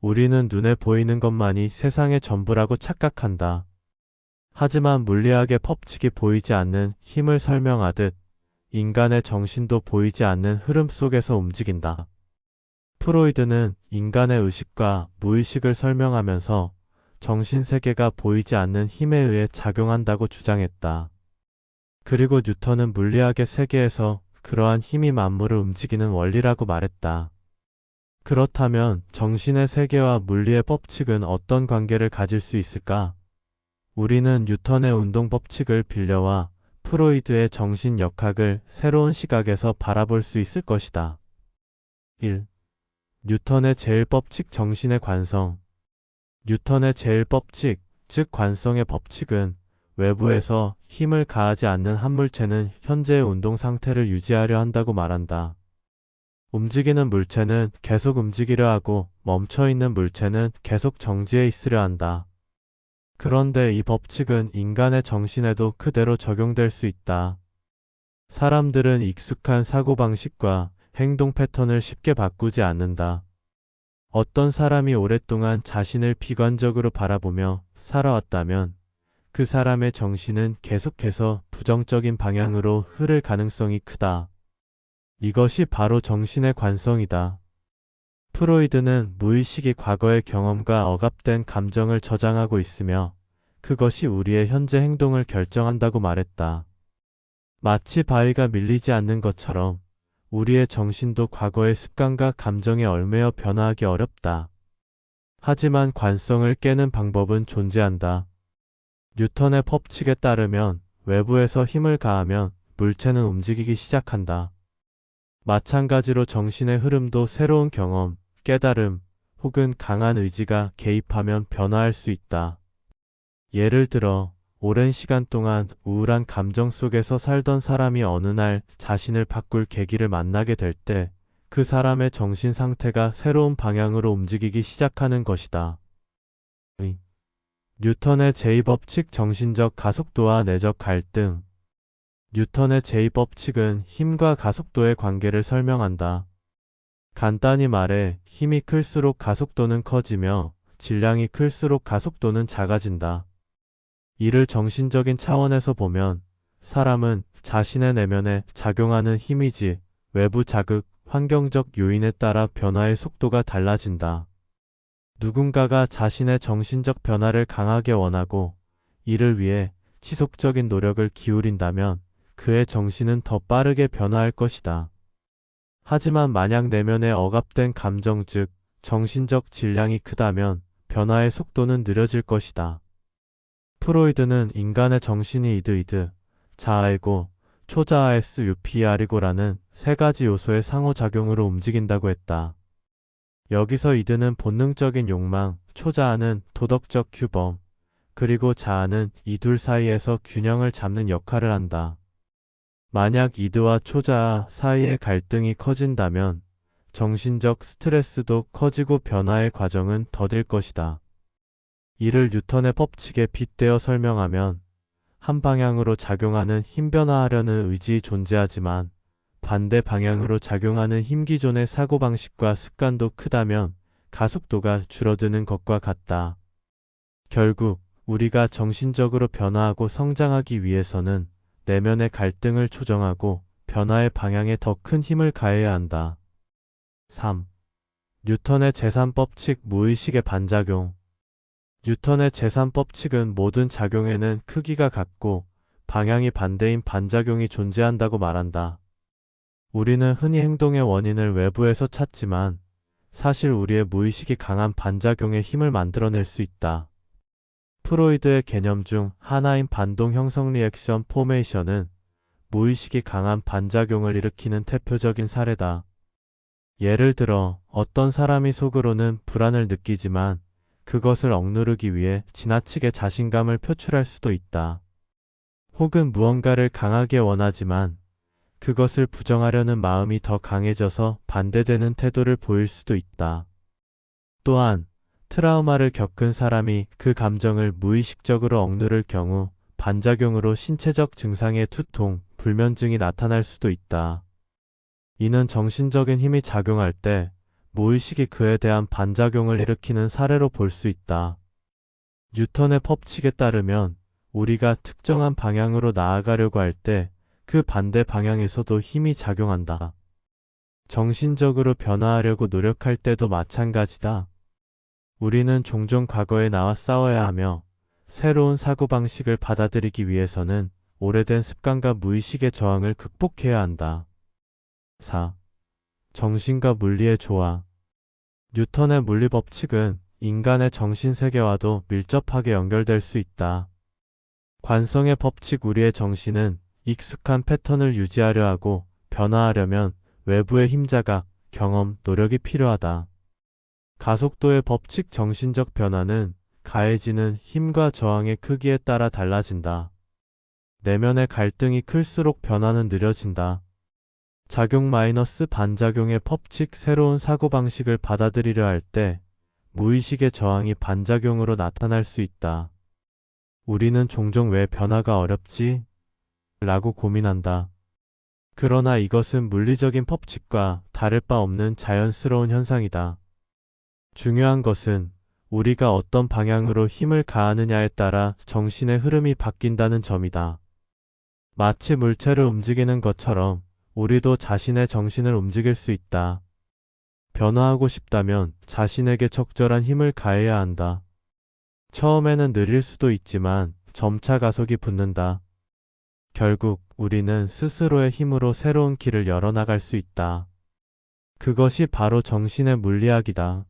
우리는 눈에 보이는 것만이 세상의 전부라고 착각한다. 하지만 물리학의 법칙이 보이지 않는 힘을 설명하듯 인간의 정신도 보이지 않는 흐름 속에서 움직인다. 프로이드는 인간의 의식과 무의식을 설명하면서 정신세계가 보이지 않는 힘에 의해 작용한다고 주장했다. 그리고 뉴턴은 물리학의 세계에서 그러한 힘이 만물을 움직이는 원리라고 말했다. 그렇다면 정신의 세계와 물리의 법칙은 어떤 관계를 가질 수 있을까? 우리는 뉴턴의 운동 법칙을 빌려와 프로이드의 정신 역학을 새로운 시각에서 바라볼 수 있을 것이다. 1. 뉴턴의 제1법칙 정신의 관성. 뉴턴의 제1법칙, 즉 관성의 법칙은 외부에서 힘을 가하지 않는 한 물체는 현재의 운동 상태를 유지하려 한다고 말한다. 움직이는 물체는 계속 움직이려 하고 멈춰있는 물체는 계속 정지해 있으려 한다. 그런데 이 법칙은 인간의 정신에도 그대로 적용될 수 있다. 사람들은 익숙한 사고방식과 행동 패턴을 쉽게 바꾸지 않는다. 어떤 사람이 오랫동안 자신을 비관적으로 바라보며 살아왔다면 그 사람의 정신은 계속해서 부정적인 방향으로 흐를 가능성이 크다. 이것이 바로 정신의 관성이다. 프로이드는 무의식이 과거의 경험과 억압된 감정을 저장하고 있으며 그것이 우리의 현재 행동을 결정한다고 말했다. 마치 바위가 밀리지 않는 것처럼 우리의 정신도 과거의 습관과 감정에 얽매여 변화하기 어렵다. 하지만 관성을 깨는 방법은 존재한다. 뉴턴의 법칙에 따르면 외부에서 힘을 가하면 물체는 움직이기 시작한다. 마찬가지로 정신의 흐름도 새로운 경험, 깨달음 혹은 강한 의지가 개입하면 변화할 수 있다. 예를 들어 오랜 시간 동안 우울한 감정 속에서 살던 사람이 어느 날 자신을 바꿀 계기를 만나게 될 때 그 사람의 정신 상태가 새로운 방향으로 움직이기 시작하는 것이다. 뉴턴의 제2법칙 정신적 가속도와 내적 갈등. 뉴턴의 제2법칙은 힘과 가속도의 관계를 설명한다. 간단히 말해 힘이 클수록 가속도는 커지며 질량이 클수록 가속도는 작아진다. 이를 정신적인 차원에서 보면 사람은 자신의 내면에 작용하는 힘이지 외부 자극, 환경적 요인에 따라 변화의 속도가 달라진다. 누군가가 자신의 정신적 변화를 강하게 원하고 이를 위해 지속적인 노력을 기울인다면 그의 정신은 더 빠르게 변화할 것이다. 하지만 만약 내면에 억압된 감정 즉 정신적 질량이 크다면 변화의 속도는 느려질 것이다. 프로이드는 인간의 정신이 이드, 자아이고 초자아 SUPR이고라는 세 가지 요소의 상호작용으로 움직인다고 했다. 여기서 이드는 본능적인 욕망, 초자아는 도덕적 규범, 그리고 자아는 이 둘 사이에서 균형을 잡는 역할을 한다. 만약 이드와 초자아 사이의 갈등이 커진다면 정신적 스트레스도 커지고 변화의 과정은 더딜 것이다. 이를 뉴턴의 법칙에 빗대어 설명하면 한 방향으로 작용하는 힘 변화하려는 의지 존재하지만 반대 방향으로 작용하는 힘 기존의 사고방식과 습관도 크다면 가속도가 줄어드는 것과 같다. 결국 우리가 정신적으로 변화하고 성장하기 위해서는 내면의 갈등을 조정하고 변화의 방향에 더 큰 힘을 가해야 한다. 3. 뉴턴의 제3법칙 무의식의 반작용. 뉴턴의 제3법칙은 모든 작용에는 크기가 같고 방향이 반대인 반작용이 존재한다고 말한다. 우리는 흔히 행동의 원인을 외부에서 찾지만 사실 우리의 무의식이 강한 반작용의 힘을 만들어낼 수 있다. 프로이드의 개념 중 하나인 반동 형성 리액션 포메이션은 무의식이 강한 반작용을 일으키는 대표적인 사례다. 예를 들어 어떤 사람이 속으로는 불안을 느끼지만 그것을 억누르기 위해 지나치게 자신감을 표출할 수도 있다. 혹은 무언가를 강하게 원하지만 그것을 부정하려는 마음이 더 강해져서 반대되는 태도를 보일 수도 있다. 또한 트라우마를 겪은 사람이 그 감정을 무의식적으로 억누를 경우 반작용으로 신체적 증상의 두통, 불면증이 나타날 수도 있다. 이는 정신적인 힘이 작용할 때 무의식이 그에 대한 반작용을 일으키는 사례로 볼 수 있다. 뉴턴의 법칙에 따르면 우리가 특정한 방향으로 나아가려고 할 때 그 반대 방향에서도 힘이 작용한다. 정신적으로 변화하려고 노력할 때도 마찬가지다. 우리는 종종 과거에 나와 싸워야 하며 새로운 사고방식을 받아들이기 위해서는 오래된 습관과 무의식의 저항을 극복해야 한다. 4. 정신과 물리의 조화. 뉴턴의 물리 법칙은 인간의 정신세계와도 밀접하게 연결될 수 있다. 관성의 법칙 우리의 정신은 익숙한 패턴을 유지하려 하고 변화하려면 외부의 힘자각, 경험, 노력이 필요하다. 가속도의 법칙 정신적 변화는 가해지는 힘과 저항의 크기에 따라 달라진다. 내면의 갈등이 클수록 변화는 느려진다. 작용 마이너스 반작용의 법칙 새로운 사고방식을 받아들이려 할 때 무의식의 저항이 반작용으로 나타날 수 있다. 우리는 종종 왜 변화가 어렵지? 라고 고민한다. 그러나 이것은 물리적인 법칙과 다를 바 없는 자연스러운 현상이다. 중요한 것은 우리가 어떤 방향으로 힘을 가하느냐에 따라 정신의 흐름이 바뀐다는 점이다. 마치 물체를 움직이는 것처럼 우리도 자신의 정신을 움직일 수 있다. 변화하고 싶다면 자신에게 적절한 힘을 가해야 한다. 처음에는 느릴 수도 있지만 점차 가속이 붙는다. 결국 우리는 스스로의 힘으로 새로운 길을 열어나갈 수 있다. 그것이 바로 정신의 물리학이다.